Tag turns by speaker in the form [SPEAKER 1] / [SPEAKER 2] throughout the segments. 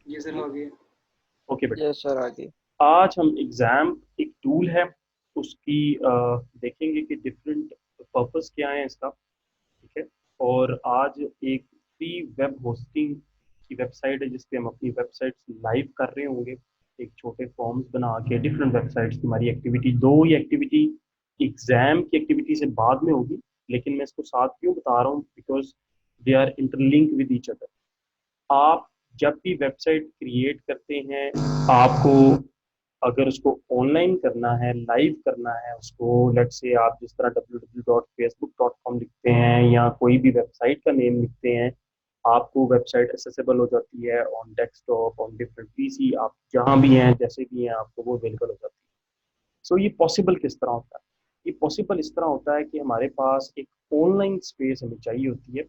[SPEAKER 1] ये सर हो गया।
[SPEAKER 2] ओके बेटा,
[SPEAKER 3] यस सर, आगे।
[SPEAKER 2] आज हम एग्जाम एक टूल है उसकी देखेंगे कि डिफरेंट पर्पस क्या है इसका। ठीक है। और आज एक फ्री वेब होस्टिंग की वेबसाइट है जिसपे हम अपनी वेबसाइट्स लाइव कर रहे होंगे। एक छोटे फॉर्म्स बना के डिफरेंट वेबसाइट्स की हमारी एक्टिविटी, दो ये एक्टिविटी एग्जाम की एक्टिविटी से बाद में होगी, लेकिन मैं इसको साथ क्यों बता रहा हूँ, because they are interlink with each other. आप जब भी वेबसाइट क्रिएट करते हैं, आपको अगर उसको ऑनलाइन करना है, लाइव करना है उसको, लेट्स से आप जिस तरह www.facebook.com लिखते हैं या कोई भी वेबसाइट का नेम लिखते हैं, आपको वेबसाइट एक्सेसिबल हो जाती है on desktop, on different PC, आप जहां भी हैं जैसे भी हैं आपको वो अवेलेबल हो जाती है। सो ये पॉसिबल किस तरह होता है? ये पॉसिबल इस तरह होता है कि हमारे पास एक ऑनलाइन स्पेस हमें चाहिए होती है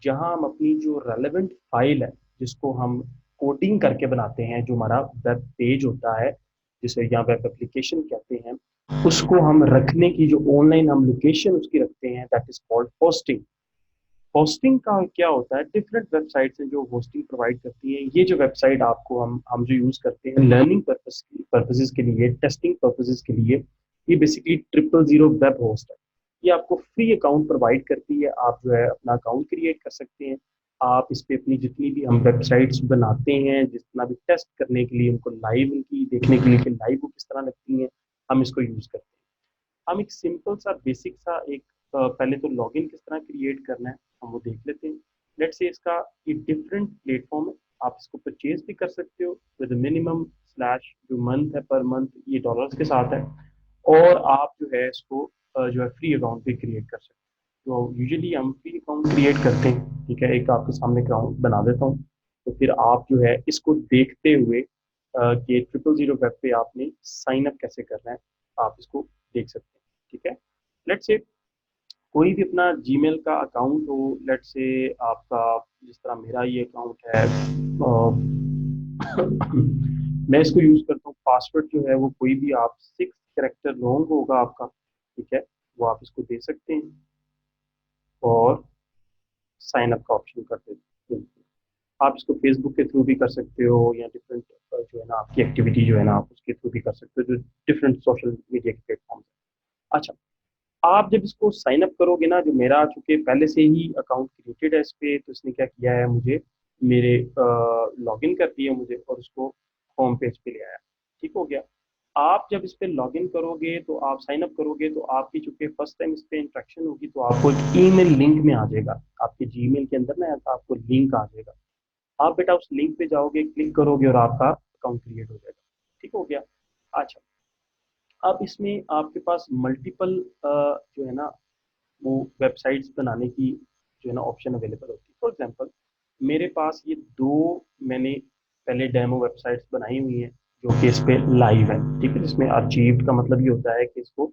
[SPEAKER 2] जहां हम अपनी जो रेलेवेंट फाइल है, जिसको हम कोडिंग करके बनाते हैं, जो हमारा वेब पेज होता है जिसे या वेब एप्लीकेशन कहते हैं, उसको हम रखने की जो ऑनलाइन हम लोकेशन उसकी रखते हैं, that is called hosting. Hosting का क्या होता है, डिफरेंट वेबसाइट्स हैं जो होस्टिंग प्रोवाइड करती हैं। ये जो वेबसाइट आपको हम जो यूज करते हैं लर्निंग पर्पसेस के लिए, टेस्टिंग पर्पसेस के लिए, ये बेसिकली 000 वेब होस्ट है। ये आपको फ्री अकाउंट प्रोवाइड करती है। आप जो है अपना अकाउंट क्रिएट कर सकते हैं। आप इस पे अपनी जितनी भी हम वेबसाइट्स बनाते हैं, जितना भी टेस्ट करने के लिए, उनको लाइव उनकी देखने के लिए कि लाइव वो किस तरह लगती हैं, हम इसको यूज करते हैं। हम एक सिंपल सा बेसिक सा एक पहले तो लॉगिन किस तरह क्रिएट करना है हम वो देख लेते हैं। लेट्स से इसका ये डिफरेंट प्लेटफॉर्म है, आप इसको परचेज भी कर सकते हो विद मिनिमम स्लैश जो मंथ है, पर मंथ ये डॉलर्स के साथ है। और आप जो है इसको जो है फ्री अकाउंट भी क्रिएट कर सकते हो। तो यूजुअली हम फ्री अकाउंट क्रिएट करते हैं, ठीक है, एक आपके सामने अकाउंट बना देता हूँ। तो फिर आप जो है इसको देखते हुए कि 000 वेब पे आपने साइन अप कैसे करना है, आप इसको देख सकते हैं। ठीक है। लेट्स से कोई भी अपना जीमेल का अकाउंट हो, लेट्स से आपका, जिस तरह मेरा ये अकाउंट है, मैं इसको यूज करता हूँ। पासवर्ड जो है वो कोई भी आप 6 कैरेक्टर लॉन्ग होगा आपका, ठीक है, वो आप इसको दे सकते हैं और साइन अप का ऑप्शन कर देते हैं। आप इसको फेसबुक के थ्रू भी कर सकते हो या डिफरेंट जो है ना आपकी एक्टिविटी जो है ना आप उसके थ्रू भी कर सकते हो, जो डिफरेंट सोशल मीडिया के प्लेटफॉर्म। अच्छा, आप जब इसको साइन अप करोगे ना, जो मेरा चूंकि पहले से ही अकाउंट क्रिएटेड है इस पे, तो इसने क्या किया है, मुझे मेरे लॉगिन कर दिया मुझे और उसको होम पेज पे ले आया। ठीक हो गया। आप जब इस पे लॉगिन करोगे तो आप साइन अप करोगे तो आपकी चूंकि फर्स्ट टाइम इस पे इंट्रैक्शन होगी, तो आपको एक ईमेल लिंक में आ जाएगा, आपके जीमेल के अंदर ना आपको लिंक आ जाएगा। आप बेटा उस लिंक पे जाओगे, क्लिक करोगे और आपका अकाउंट क्रिएट हो जाएगा। ठीक हो गया। अच्छा, अब इसमें आपके पास मल्टीपल जो है ना वो वेबसाइट्स बनाने की जो है ना ऑप्शन अवेलेबल होती है। फॉर एग्जांपल मेरे पास ये दो मैंने पहले डेमो वेबसाइट्स बनाई हुई हैं जो कि इस पे लाइव है। ठीक है, जिसमें अचीव्ड का मतलब ये होता है कि इसको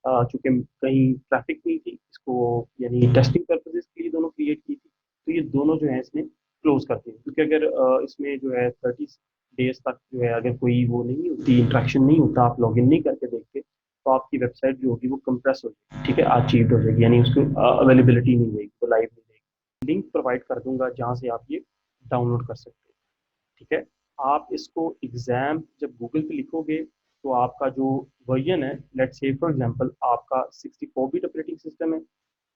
[SPEAKER 2] चूंकि कहीं ट्रैफिक नहीं थी, इसको यानी टेस्टिंग पर्पजेज के लिए दोनों क्रिएट की थी, तो ये दोनों जो है इसने क्लोज कर दी। क्योंकि अगर इसमें जो है 30 डेज तक जो है अगर कोई वो नहीं होती, इंट्रैक्शन नहीं होता, आप लॉग इन नहीं करके देखते, तो आपकी वेबसाइट जो होगी वो कंप्रेस हो जाएगी, ठीक है, अचीव्ड हो जाएगी, यानी उसकी अवेलेबिलिटी नहीं रहेगी, वो लाइव नहीं रहेगी। लिंक प्रोवाइड कर दूंगा जहाँ से आप ये डाउनलोड कर सकते हैं। ठीक है। आप इसको एग्जाम जब गूगल पे लिखोगे तो आपका जो वर्जन है, लेट्स से फॉर एग्जांपल आपका 64 बिट ऑपरेटिंग सिस्टम है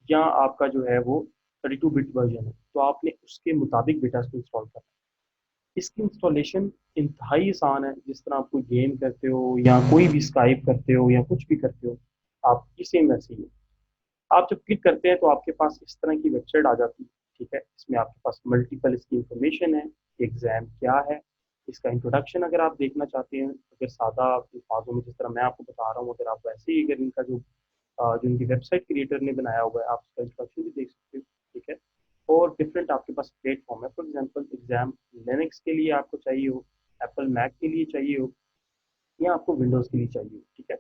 [SPEAKER 2] या आपका जो है वो 32 बिट वर्जन है, तो आपने उसके मुताबिक बेटा इसको इंस्टॉल करना है। इसकी इंस्टॉलेशन इंतहाई आसान है। जिस तरह आप कोई गेम करते हो या कोई भी स्काइप करते हो या कुछ भी करते हो, आप सेम वैसे ही है। आप जब क्लिक करते हैं तो आपके पास इस तरह की वेबसाइट आ जाती है। ठीक है, इसमें आपके पास मल्टीपल इसकी इंफॉर्मेशन है, एग्जाम क्या है, इसका इंट्रोडक्शन अगर आप देखना चाहते हैं, अगर सादा अल्फाजों में जिस तरह मैं आपको बता रहा हूँ, अगर आप वैसे ही अगर इनका जो इनकी वेबसाइट क्रिएटर ने बनाया हुआ है, आप उसका इंट्रोडक्शन भी देख सकते हो। ठीक है। और डिफरेंट आपके पास प्लेटफॉर्म है, फॉर एग्जाम्पल एग्जाम लिनक्स के लिए आपको चाहिए हो, एप्पल मैक के लिए चाहिए हो, या आपको विंडोज़ के लिए चाहिए हो, ठीक है,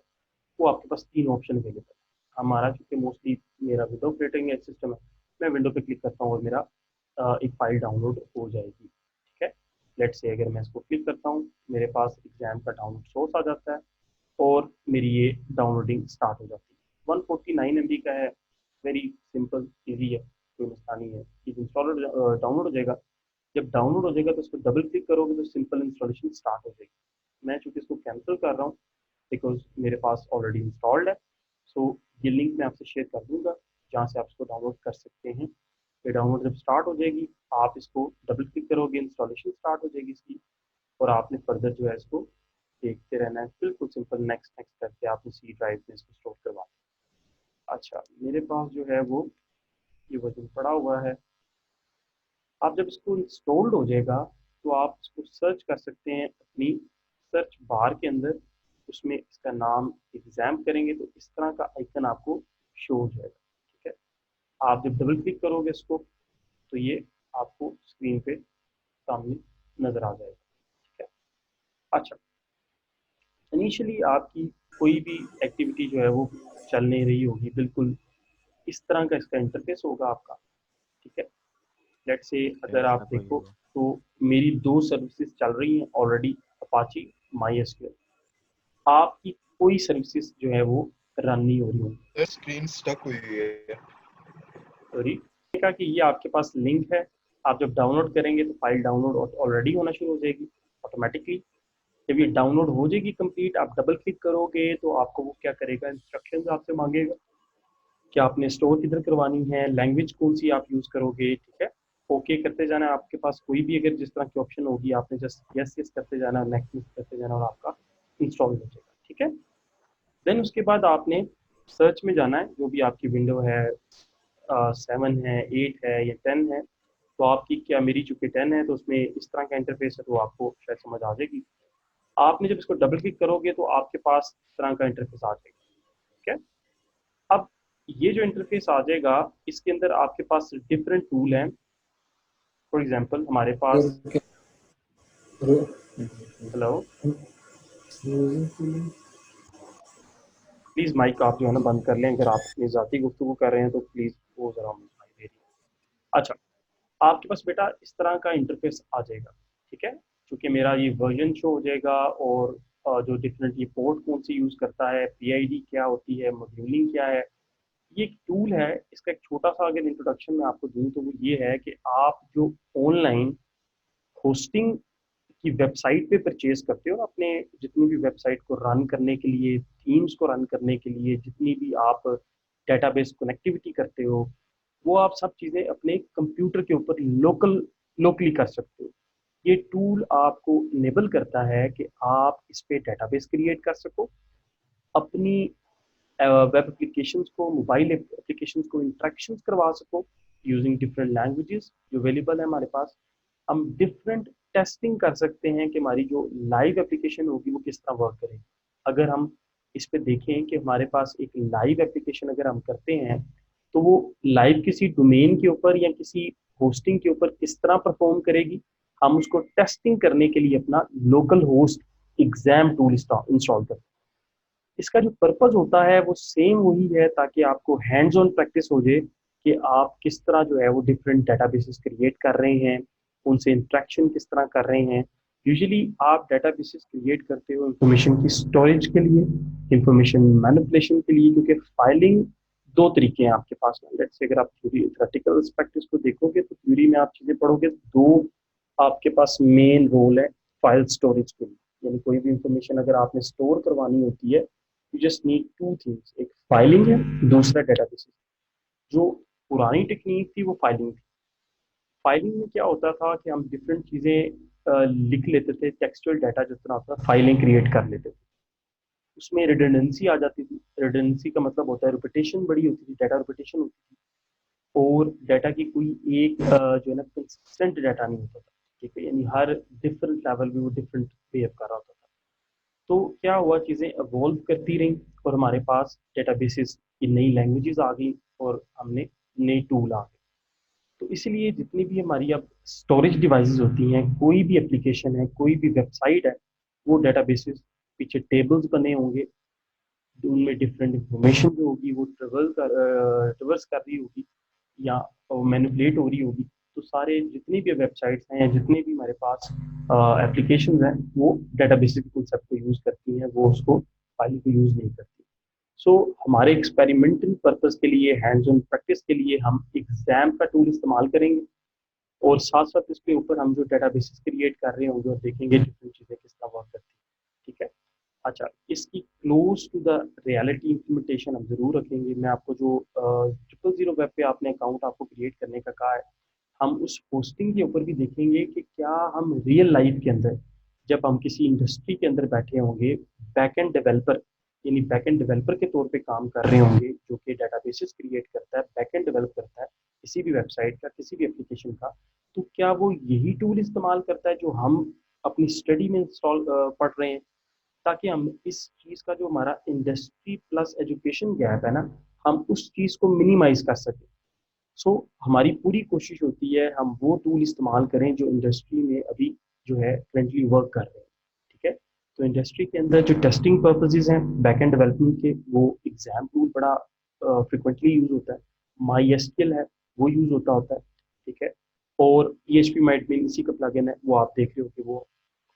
[SPEAKER 2] वो आपके पास तीन ऑप्शन अवेलेबल है। हमारा चूंकि मोस्टली मेरा विंडो ऑपरेटिंग सिस्टम है, मैं विंडो पे क्लिक करता हूँ और मेरा एक फाइल डाउनलोड हो जाएगी। ठीक है। लेट्स से अगर मैं इसको क्लिक करता हूँ, मेरे पास एग्जाम का डाउनलोड सोर्स आ जाता है और मेरी ये डाउनलोडिंग स्टार्ट हो जाती है। 149 MB का है, वेरी सिंपल इजी है, कोई मसला नहीं है, इंस्टॉलर डाउनलोड हो जाएगा। जब डाउनलोड हो जाएगा तो उसको डबल क्लिक करोगे तो सिंपल इंस्टॉलेशन स्टार्ट हो जाएगी। मैं चूंकि इसको कैंसिल कर रहा हूँ बिकॉज मेरे पास ऑलरेडी इंस्टॉल्ड है, सो ये लिंक मैं आपसे शेयर कर दूंगा जहाँ से आप इसको डाउनलोड कर सकते हैं। ये डाउनलोड जब स्टार्ट हो जाएगी आप इसको डबल क्लिक करोगे, इंस्टॉलेशन स्टार्ट हो जाएगी इसकी, और आपने फर्दर जो है इसको देखते रहना है। बिल्कुल सिंपल, नेक्स्ट नेक्स्ट करके आपने सी ड्राइव में इसको स्टोर करवा। अच्छा, मेरे पास जो है वो ये वर्जन पड़ा हुआ है। आप जब इसको इंस्टॉल्ड हो जाएगा तो आप इसको सर्च कर सकते हैं अपनी सर्च बार के अंदर, उसमें इसका नाम एग्जाम करेंगे तो इस तरह का आइकन आपको शो हो जाएगा। ठीक है, आप जब डबल क्लिक करोगे इसको तो ये आपको स्क्रीन पे सामने नजर आ जाएगा। ठीक है। अच्छा, इनिशियली आपकी कोई भी एक्टिविटी जो है वो चल नहीं रही होगी, बिल्कुल इस तरह का इसका इंटरफेस होगा आपका। ठीक है, लेट से अगर
[SPEAKER 1] ऐसा
[SPEAKER 2] आप
[SPEAKER 1] कोई
[SPEAKER 2] देखो
[SPEAKER 1] हो।
[SPEAKER 2] तो मेरी दो सर्विसेज चल रही हैं ऑलरेडी, अपाची, माई एसक्यूएल। आपकी कोई सर्विसेज जो है वो रन नहीं हो रही होंगी।
[SPEAKER 3] स्क्रीन स्टक हुई है।
[SPEAKER 2] सॉरी, का कि ये आपके पास लिंक है, आप जब डाउनलोड करेंगे तो फाइल डाउनलोड ऑलरेडी होना शुरू हो जाएगी ऑटोमेटिकली। जब ये डाउनलोड हो जाएगी कंप्लीट, आप डबल क्लिक करोगे तो आपको वो क्या करेगा, इंस्ट्रक्शंस आपसे मांगेगा कि आपने स्टोर किधर करवानी है, लैंग्वेज कौन सी आप यूज़ करोगे। ठीक है, ओके करते जाना है। आपके पास कोई भी अगर जिस तरह की ऑप्शन होगी आपने जस्ट यस यस करते जाना, नेक्स्ट करते जाना और आपका इंस्टॉल हो जाएगा। ठीक है, देन उसके बाद आपने सर्च में जाना है, जो भी आपकी विंडो है, 7 है, 8 है या 10 है, तो आपकी क्या, मेरी चूंकि 10 है तो उसमें इस तरह का इंटरफेस है तो आपको शायद समझ आ जाएगी। आपने जब इसको डबल क्लिक करोगे तो आपके पास इस तरह का इंटरफेस आ जाएगा। ठीक है, अब ये जो इंटरफेस आ जाएगा इसके अंदर आपके पास डिफरेंट टूल हैं। फॉर एग्जांपल हमारे पास, हेलो, प्लीज़ माइक आप जो है ना बंद कर लें, अगर आप अपनी ज़ाती गुफ्तगू कर रहे हैं तो प्लीज़ वो ज़रा मुझे सुनाई दे रही है। अच्छा, आपके पास बेटा इस तरह का इंटरफेस आ जाएगा। ठीक है, क्योंकि मेरा ये वर्जन शो हो जाएगा और जो डिफरेंट ये पोर्ट कौन सी यूज़ करता है, पीआईडी क्या होती है, मॉड्यूलिंग क्या है, ये एक टूल है। इसका एक छोटा सा अगर इंट्रोडक्शन मैं आपको दूं तो वो ये है कि आप जो ऑनलाइन होस्टिंग की वेबसाइट पे परचेज करते हो ना, अपने जितनी भी वेबसाइट को रन करने के लिए, थीम्स को रन करने के लिए, जितनी भी आप डेटाबेस कनेक्टिविटी करते हो, वो आप सब चीज़ें अपने कंप्यूटर के ऊपर लोकली कर सकते हो। ये टूल आपको इनेबल करता है कि आप इस पे डेटाबेस क्रिएट कर सको, अपनी वेब एप्लीकेशंस को, मोबाइल एप्लीकेशंस को इंट्रैक्शंस करवा सको यूजिंग डिफरेंट लैंग्वेजेस जो अवेलेबल है हमारे पास। हम डिफरेंट टेस्टिंग कर सकते हैं कि हमारी जो लाइव एप्लीकेशन होगी वो किस तरह वर्क करेगी। अगर हम इस पे देखें कि हमारे पास एक लाइव एप्लीकेशन अगर हम करते हैं तो वो लाइव किसी डोमेन के ऊपर या किसी होस्टिंग के ऊपर किस तरह परफॉर्म करेगी, हम उसको टेस्टिंग करने के लिए अपना local host exam tool install करते हैं। इसका जो पर्पज होता है वो सेम वही है, ताकि आपको हैंड्स ऑन प्रैक्टिस हो जाए कि आप किस तरह जो है वो डिफरेंट डेटाबेसेस क्रिएट कर रहे हैं, उनसे इंट्रैक्शन किस तरह कर रहे हैं। यूजुअली आप डेटाबेसेस क्रिएट करते हो इंफॉर्मेशन की स्टोरेज के लिए, इंफॉर्मेशन मैनिपुलेशन के लिए, क्योंकि फाइलिंग दो तरीके हैं आपके पास में। लेट्स से अगर आप थ्योरी थ्योरेटिकल प्रैक्टिस को देखोगे तो थ्योरी में आप चीजें पढ़ोगे, दो आपके पास मेन रोल है फाइल स्टोरेज के लिए। यानी कोई भी इंफॉर्मेशन अगर आपने स्टोर करवानी होती है, you just need two things, एक फाइलिंग है, दूसरा डेटाबेस। जो पुरानी टेक्निक थी वो फाइलिंग थी। फाइलिंग में क्या होता था कि हम डिफरेंट चीज़ें लिख लेते थे, टेक्सचुअल डाटा जिस तरह होता था फाइलें क्रिएट कर लेते थे, उसमें रिडंडेंसी आ जाती थी। रिडंडेंसी का मतलब होता है रिपीटेशन बड़ी होती थी, डाटा रिपीटेशन होती थी, और डाटा की कोई एक जो है ना कंसिस्टेंट डाटा नहीं होता था। ठीक है, यानी हर डिफरेंट लेवल में वो डिफरेंट बिहेव कर रहा होता था। तो क्या हुआ, चीज़ें evolve करती रहीं और हमारे पास डेटाबेसेस की नई लैंग्वेजेस आ गई और हमने नई टूल आ गए। तो इसलिए जितनी भी हमारी अब स्टोरेज डिवाइसेस होती हैं, कोई भी एप्लीकेशन है, कोई भी वेबसाइट है, वो डेटाबेसेस पीछे टेबल्स बने होंगे, उनमें डिफरेंट इंफॉर्मेशन जो होगी वो ट्रेवर्स कर रही होगी या मैनिपुलेट हो रही होगी। तो सारे जितनी भी वेबसाइट्स हैं या जितने भी हमारे पास एप्लीकेशन हैं वो डेटाबेस के कॉन्सेप्ट को यूज़ करती हैं, वो उसको फाइल को यूज़ नहीं करती। सो हमारे एक्सपेरिमेंटल पर्पस के लिए, हैंड्स ऑन प्रैक्टिस के लिए हम एग्जाम का टूल इस्तेमाल करेंगे। और साथ साथ इसके ऊपर हम जो डेटाबेसेस क्रिएट कर रहे होंगे और देखेंगे डिफरेंट चीज़ें किस तरह वर्क करती हैं, ठीक है। अच्छा, इसकी close to the reality implementation हम जरूर रखेंगे। मैं आपको जो 000 वेब पे आपने अकाउंट आपको क्रिएट करने का कहा है, हम उस होस्टिंग के ऊपर भी देखेंगे कि क्या हम रियल लाइफ के अंदर, जब हम किसी इंडस्ट्री के अंदर बैठे होंगे, बैकएंड डेवलपर यानी बैकएंड डेवलपर के तौर पे काम कर रहे होंगे, जो कि डेटाबेसेस क्रिएट करता है, बैकएंड डेवलप करता है किसी भी वेबसाइट का, किसी भी एप्लीकेशन का, तो क्या वो यही टूल इस्तेमाल करता है जो हम अपनी स्टडी में इंस्टॉल पढ़ रहे हैं, ताकि हम इस चीज़ का जो हमारा इंडस्ट्री प्लस एजुकेशन गैप है ना, हम उस चीज़ को मिनिमाइज कर सकें। सो हमारी पूरी कोशिश होती है हम वो टूल इस्तेमाल करें जो इंडस्ट्री में अभी जो है करंटली वर्क कर रहे हैं, ठीक है। तो इंडस्ट्री के अंदर जो टेस्टिंग पर्पसेस हैं बैक एंड डेवलपमेंट के, वो एग्जाम टूल बड़ा फ्रिक्वेंटली यूज होता है, माई एसक्यूएल है वो यूज होता है, ठीक है। और PHP माइट में इसी का प्लगइन है, वो आप देख रहे हो कि वो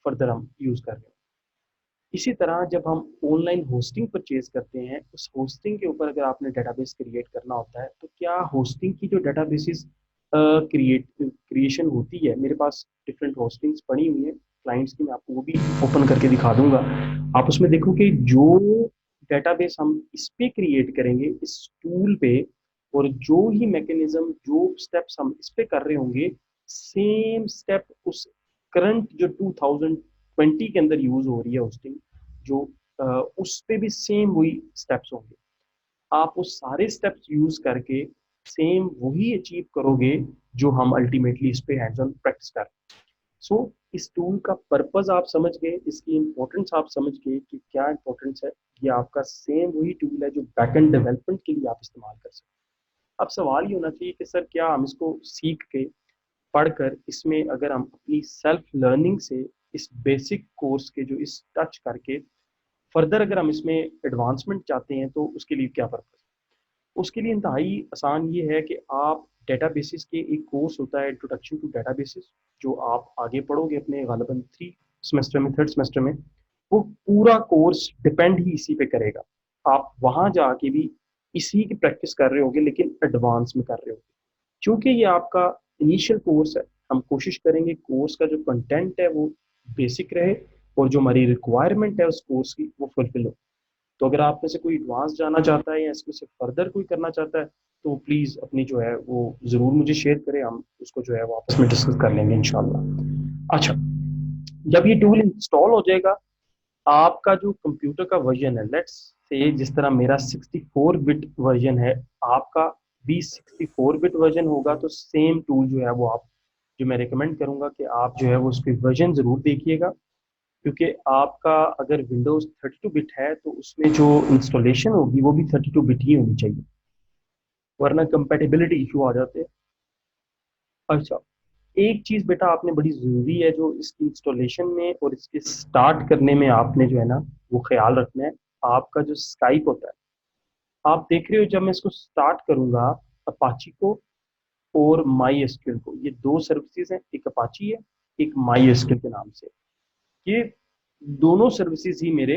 [SPEAKER 2] फर्दर हम यूज कर रहे हैं। इसी तरह जब हम ऑनलाइन होस्टिंग परचेज करते हैं, उस होस्टिंग के ऊपर अगर आपने डेटाबेस क्रिएट करना होता है, तो क्या होस्टिंग की जो डेटाबेसेस क्रिएशन होती है, मेरे पास डिफरेंट होस्टिंग्स पड़ी हुई हैं क्लाइंट्स की, मैं आपको वो भी ओपन करके दिखा दूंगा। आप उसमें देखो कि जो डेटाबेस हम इस पे क्रिएट करेंगे इस टूल पे, और जो ही मैकेनिज्म जो स्टेप्स हम इस पे कर रहे होंगे, सेम स्टेप उस करंट जो 2020 के अंदर यूज हो रही है होस्टिंग, जो उस पे भी सेम वही स्टेप्स होंगे। आप वो सारे स्टेप्स यूज करके सेम वही अचीव करोगे जो हम अल्टीमेटली इस पे हैंड्स ऑन प्रैक्टिस कर रहे हैं। सो इस टूल का पर्पस आप समझ गए, इसकी इंपॉर्टेंस आप समझ गए कि क्या इंपॉर्टेंस है। ये आपका सेम वही टूल है जो बैकएंड डेवलपमेंट के लिए आप इस्तेमाल कर सकते हैं। अब सवाल ये होना चाहिए कि सर क्या हम इसको सीख के, पढ़कर, इसमें अगर हम अपनी सेल्फ लर्निंग से इस बेसिक कोर्स के जो इस टच करके फर्दर अगर हम इसमें एडवांसमेंट चाहते हैं, तो उसके लिए क्या पर्पस है? उसके लिए इंतहाई आसान ये है कि आप डेटाबेसिस के एक कोर्स होता है इंट्रोडक्शन टू डेटाबेसिस, जो आप आगे पढ़ोगे अपने गालिबन 3 सेमेस्टर में, 3rd सेमेस्टर में, वो पूरा कोर्स डिपेंड ही इसी पे करेगा। आप वहां जाके भी इसी की प्रैक्टिस कर रहे होगे, लेकिन एडवांस में कर रहे होगे। क्योंकि ये आपका इनिशियल कोर्स है, हम कोशिश करेंगे कोर्स का जो कंटेंट है वो बेसिक रहे, और जो हमारी रिक्वायरमेंट है उस कोर्स की वो फुलफिल हो। तो अगर आप में से कोई एडवांस जाना चाहता है या इसमें से फर्दर कोई करना चाहता है, तो प्लीज़ अपनी जो है वो ज़रूर मुझे शेयर करें, हम उसको जो है वो आपस में डिस्कस कर लेंगे इंशाल्लाह। अच्छा, जब ये टूल इंस्टॉल हो जाएगा, आपका जो कंप्यूटर का वर्जन है, लेट्स से जिस तरह मेरा 64 बिट वर्जन है, आपका भी 64 बिट वर्जन होगा, तो सेम टूल जो है वो आप, जो मैं रिकमेंड करूंगा कि आप जो है वो उसकी वर्जन ज़रूर देखिएगा। क्योंकि आपका अगर विंडोज 32 बिट है, तो उसमें जो इंस्टॉलेशन होगी वो भी 32 बिट ही होनी चाहिए, वरना कंपेटिबिलिटी इशू आ जाते हैं। अच्छा, एक चीज बेटा आपने बड़ी जरूरी है जो इसकी इंस्टॉलेशन में और इसके स्टार्ट करने में आपने जो है ना वो ख्याल रखना है, आपका जो स्काइप होता है। आप देख रहे हो जब मैं इसको स्टार्ट करूंगा, अपाची को और माई एसक्यूएल को, ये दो सर्विसेज हैं, एक अपाची है, एक माई एसक्यूएल के नाम से। ये दोनों सर्विसेज ही मेरे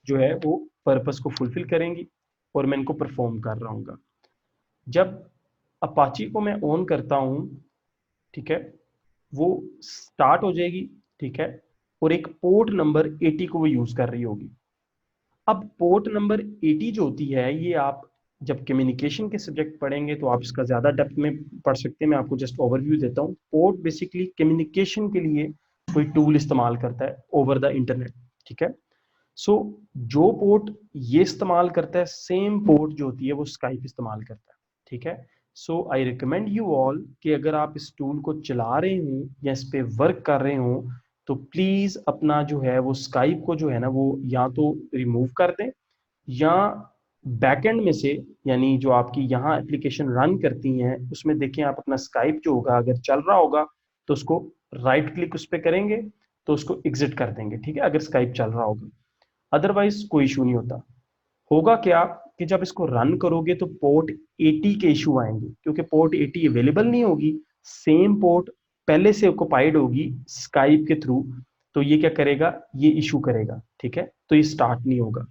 [SPEAKER 2] जो है वो पर्पस को फुलफिल करेंगी, और मैं इनको परफॉर्म कर रहा हूँ। जब अपाची को मैं ऑन करता हूँ, ठीक है, वो स्टार्ट हो जाएगी, ठीक है, और एक पोर्ट नंबर 80 को वो यूज कर रही होगी। अब पोर्ट नंबर 80 जो होती है, ये आप जब कम्युनिकेशन के सब्जेक्ट पढ़ेंगे तो आप इसका ज्यादा डेप्थ में पढ़ सकते हैं, मैं आपको जस्ट ओवरव्यू देता हूँ। पोर्ट बेसिकली कम्युनिकेशन के लिए कोई टूल इस्तेमाल करता है ओवर द इंटरनेट, ठीक है। सो जो पोर्ट ये इस्तेमाल करता है, सेम पोर्ट जो होती है वो स्काइप इस्तेमाल करता है, ठीक है। सो आई रिकमेंड यू ऑल कि अगर आप इस टूल को चला रहे हो या इस पे वर्क कर रहे हो, तो प्लीज अपना जो है वो स्काइप को जो है ना वो या तो रिमूव कर दें, या बैकएंड में से, यानी जो आपकी यहाँ एप्लीकेशन रन करती हैं उसमें देखें आप अपना स्काइप जो होगा अगर चल रहा होगा, तो उसको राइट क्लिक उस पर करेंगे, तो उसको एग्जिट कर देंगे, ठीक है, अगर स्काइप चल रहा होगा। अदरवाइज कोई इशू नहीं होता। होगा क्या कि जब इसको रन करोगे तो पोर्ट 80 के इशू आएंगे, क्योंकि पोर्ट 80 अवेलेबल नहीं होगी, सेम पोर्ट पहले से ऑक्युपाइड होगी स्काइप के थ्रू, तो ये क्या करेगा, ये इशू करेगा, ठीक है, तो ये स्टार्ट नहीं होगा।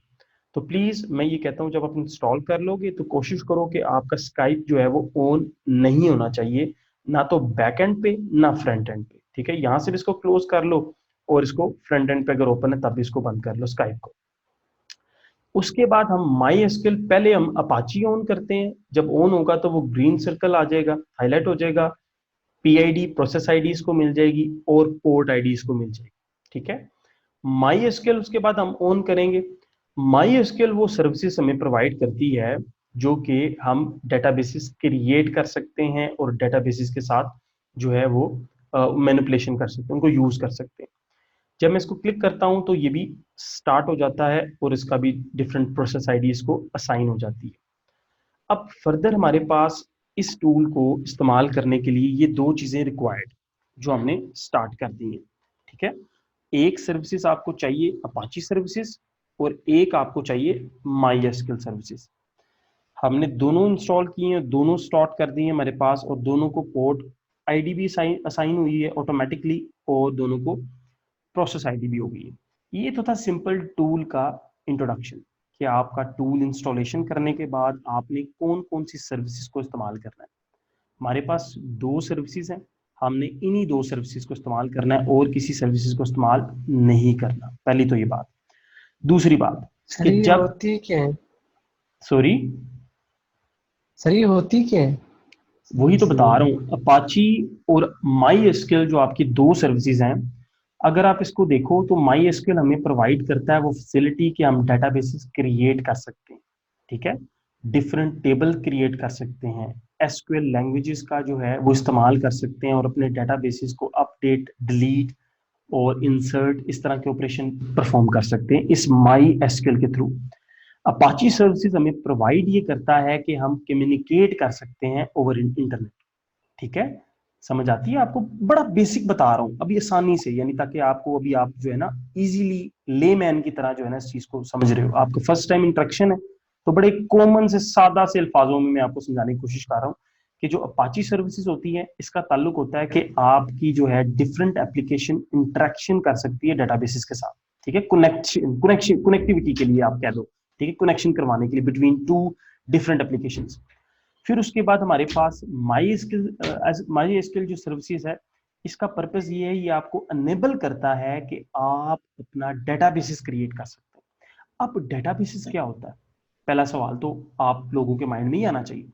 [SPEAKER 2] तो प्लीज मैं ये कहता हूँ जब आप इंस्टॉल कर लोगे तो कोशिश करो कि आपका स्काइप जो है वो ऑन नहीं होना चाहिए, ना तो बैक एंड पे ना फ्रंट एंड पे, ठीक है। यहां से भी इसको क्लोज कर लो और इसको फ्रंट एंड पे अगर ओपन है तब भी इसको बंद कर लो स्काइप को। उसके बाद हम माई एसक्यूएल, पहले हम अपाची ऑन करते हैं, जब ऑन होगा तो वो ग्रीन सर्कल आ जाएगा, हाईलाइट हो जाएगा, पीआईडी प्रोसेस आईडी इसको मिल जाएगी और पोर्ट आईडी इसको मिल जाएगी, ठीक है। माई एसक्यूएल उसके बाद हम ऑन करेंगे। माई एसक्यूएल वो सर्विसेज हमें प्रोवाइड करती है जो कि हम डेटाबेसेस क्रिएट कर सकते हैं और डेटाबेसेस के साथ जो है वो मैनिपुलेशन कर सकते हैं, उनको यूज कर सकते हैं। जब मैं इसको क्लिक करता हूं तो ये भी स्टार्ट हो जाता है और इसका भी डिफरेंट प्रोसेस आईडी इसको असाइन हो जाती है। अब फर्दर हमारे पास इस टूल को इस्तेमाल करने के लिए ये दो चीजें रिक्वायर्ड जो हमने स्टार्ट कर दी है, ठीक है। एक सर्विसेज आपको चाहिए अपाची सर्विसेज और एक आपको चाहिए माई एसक्यूएल सर्विसेज। हमने दोनों इंस्टॉल किए हैं, दोनों स्टार्ट कर दिए हमारे पास और दोनों को पोर्ट आईडी भी असाइन हुई है ऑटोमेटिकली और दोनों को प्रोसेस आईडी भी हो गई है। ये तो था सिंपल टूल का इंट्रोडक्शन कि आपका टूल इंस्टॉलेशन करने के बाद आपने कौन कौन सी सर्विसेज को इस्तेमाल करना है। हमारे पास दो सर्विसेज हैं, हमने इन्हीं दो सर्विसेज को इस्तेमाल करना है और किसी सर्विसेज को इस्तेमाल नहीं करना, पहली तो ये बात। दूसरी बात
[SPEAKER 1] सर
[SPEAKER 2] कि
[SPEAKER 1] ये
[SPEAKER 2] जब
[SPEAKER 1] होती क्या है?
[SPEAKER 2] सॉरी
[SPEAKER 1] सर ये होती क्या है?
[SPEAKER 2] वही तो बता रहा हूँ, अपाची और माई एसक्यूएल जो आपकी दो सर्विसेज हैं, अगर आप इसको देखो तो माई एसक्यूएल हमें प्रोवाइड करता है वो फैसिलिटी कि हम डेटाबेसेस क्रिएट कर सकते हैं, ठीक है। डिफरेंट टेबल क्रिएट कर सकते हैं, एसक्यूएल लैंग्वेजेस का जो है वो इस्तेमाल कर सकते हैं और अपने डेटाबेसेस को अपडेट, डिलीट और इंसर्ट इस तरह के ऑपरेशन परफॉर्म कर सकते हैं इस माई एसक्यूएल के थ्रू। अपाची सर्विसेज हमें प्रोवाइड ये करता है कि हम कम्युनिकेट कर सकते हैं ओवर इंटरनेट, ठीक है। समझ आती है आपको? बड़ा बेसिक बता रहा हूँ अभी आसानी से, यानी ताकि आपको अभी आप जो है ना इजीली लेमैन की तरह जो है ना इस चीज को समझ रहे हो। आपका फर्स्ट टाइम इंट्रोडक्शन है तो बड़े कॉमन से सादा से अल्फाजों में मैं आपको समझाने की कोशिश कर रहा हूँ कि जो अपाची सर्विसेज होती है इसका ताल्लुक होता है कि आपकी जो है डिफरेंट एप्लीकेशन इंटरेक्शन कर सकती है डेटाबेसेस के साथ, ठीक है। कनेक्टिविटी के लिए आप कह दो, ठीक है, कनेक्शन करवाने के लिए बिटवीन टू डिफरेंट एप्लीकेशंस। फिर उसके बाद हमारे पास माई एसक्यूएल जो सर्विसेज है इसका पर्पस ये है, ये आपको अनेबल करता है कि आप अपना डेटाबेसेस क्रिएट कर सकते हैं। अब डेटाबेसेस क्या होता है, पहला सवाल तो आप लोगों के माइंड में ही आना चाहिए।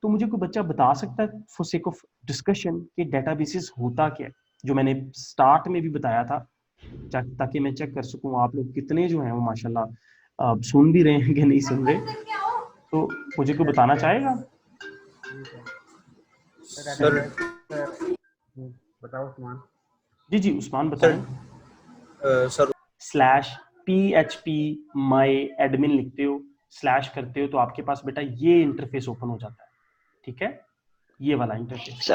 [SPEAKER 2] तो मुझे कोई बच्चा बता सकता है फॉर सेक ऑफ डिस्कशन कि डेटाबेसेस होता क्या है, जो मैंने स्टार्ट में भी बताया था, ताकि मैं चेक कर सकूं आप लोग कितने जो हैं वो माशाल्लाह सुन भी रहे हैं कि नहीं सुन रहे। तो मुझे कोई बताना चाहेगा?
[SPEAKER 3] सर
[SPEAKER 4] बताओ उस्मान।
[SPEAKER 2] जी जी उस्मान बताएं।
[SPEAKER 3] सर
[SPEAKER 2] स्लैश PHP माई एडमिन लिखते हो, स्लैश करते हो तो आपके पास बेटा ये इंटरफेस ओपन हो जाता है, ठीक है, ये वाला इंटरफेस।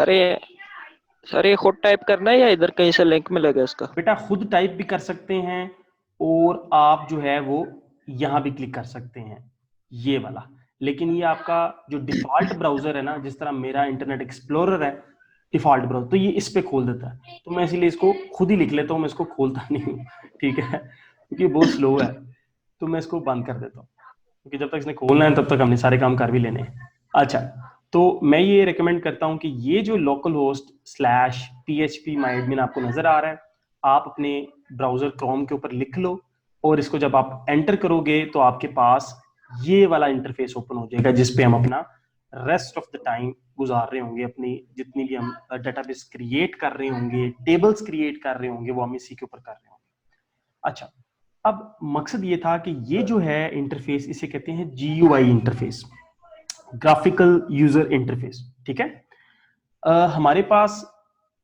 [SPEAKER 5] सर ये खुद टाइप करना है या इधर कहीं से लिंक मिलेगा इसका?
[SPEAKER 2] बेटा खुद टाइप भी कर सकते हैं और आप जो है वो यहाँ भी क्लिक कर सकते हैं, ये वाला। लेकिन ये आपका जो डिफॉल्ट ब्राउजर है ना, जिस तरह मेरा इंटरनेट एक्सप्लोरर है डिफॉल्ट ब्राउजर, तो ये इस पे खोल देता है, तो मैं इसीलिए इसको खुद ही लिख लेता हूँ, मैं इसको खोलता नहीं हूँ, ठीक है, क्योंकि बहुत स्लो है, तो मैं इसको बंद कर देता हूँ, क्योंकि जब तक इसने खोलना है तब तक हमने सारे काम कर भी लेने हैं। अच्छा, तो मैं ये रेकमेंड करता हूँ कि ये जो लोकल होस्ट स्लैश PHP माई एडमिन आपको नजर आ रहा है, आप अपने ब्राउजर क्रोम के ऊपर लिख लो और इसको जब आप एंटर करोगे तो आपके पास ये वाला इंटरफेस ओपन हो जाएगा, जिसपे हम अपना रेस्ट ऑफ द टाइम गुजार रहे होंगे, अपनी जितनी भी हम डेटाबेस क्रिएट कर रहे होंगे, टेबल्स क्रिएट कर रहे होंगे, वो हम इसी के ऊपर कर रहे होंगे। अच्छा, अब मकसद ये था कि ये जो है इंटरफेस, इसे कहते हैं GUI interface, graphical user interface, ठीक है। हमारे पास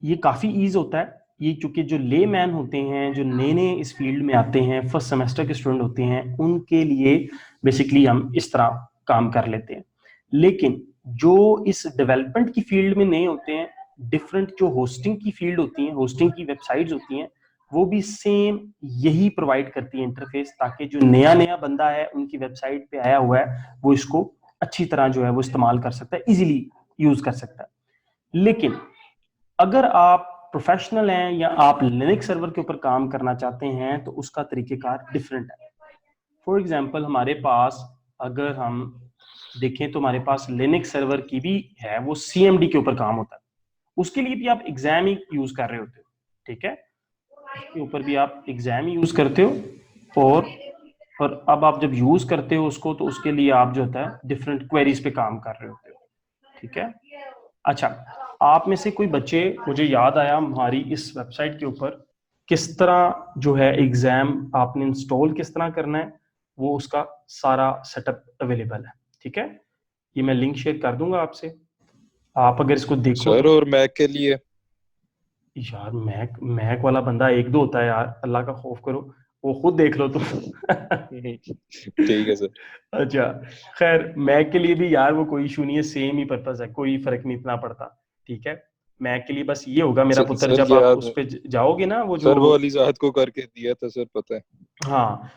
[SPEAKER 2] ये काफी ईज होता है, ये चूंकि जो लेमैन होते हैं, जो नए नए इस फील्ड में आते हैं, फर्स्ट सेमेस्टर के स्टूडेंट होते हैं, उनके लिए बेसिकली हम इस तरह काम कर लेते हैं। लेकिन जो इस डेवलपमेंट की फील्ड में नए होते हैं, डिफरेंट जो होस्टिंग की फील्ड होती है, होस्टिंग की वेबसाइट्स होती हैं, वो भी सेम यही प्रोवाइड करती है इंटरफेस, ताकि जो नया नया बंदा है उनकी वेबसाइट पे आया हुआ है वो इसको अच्छी तरह जो है वो इस्तेमाल कर सकता है, इजीली यूज कर सकता है। लेकिन अगर आप प्रोफेशनल हैं या आप लिनक्स सर्वर के ऊपर काम करना चाहते हैं तो उसका तरीकेकार डिफरेंट है। फॉर एग्जांपल हमारे पास अगर हम देखें तो हमारे पास लिनक्स सर्वर की भी है, वो CMD के ऊपर काम होता है, उसके लिए भी आप एग्जाम ही यूज कर रहे होते हो, ठीक है, उसके ऊपर भी आप एग्जाम ही यूज करते हो। और अब आप जब यूज करते हो उसको, तो उसके लिए आप जो होता है डिफरेंट क्वेरीज पे काम कर रहे होते हो, ठीक है। अच्छा, आप में से कोई बच्चे, मुझे याद आया हमारी इस वेबसाइट के ऊपर किस तरह जो है एग्जाम आपने इंस्टॉल किस तरह करना है, वो उसका सारा सेटअप अवेलेबल है, ठीक है। ये मैं लिंक शेयर कर दूंगा आपसे, आप अगर इसको देखो
[SPEAKER 4] सर
[SPEAKER 2] तो।
[SPEAKER 4] और मैक के लिए
[SPEAKER 2] यार मैक मैक वाला बंदा एक दो होता है यार, अल्लाह का खौफ करो, वो खुद देख लो तुम।
[SPEAKER 4] ठीक है सर।
[SPEAKER 2] अच्छा, खैर मैक के लिए भी यार वो कोई इशू नहीं है, सेम ही पर्पस है, कोई फर्क नहीं इतना पड़ता, ठीक है। मैक के लिए बस ये होगा मेरा पुत्र,
[SPEAKER 4] सर
[SPEAKER 2] जब आप
[SPEAKER 4] याद
[SPEAKER 2] उस
[SPEAKER 4] है
[SPEAKER 2] पे जाओगे ना, वो जो
[SPEAKER 4] सर, वो अली ज़ाहद को करके दिया था सर, पता है।
[SPEAKER 2] हाँ,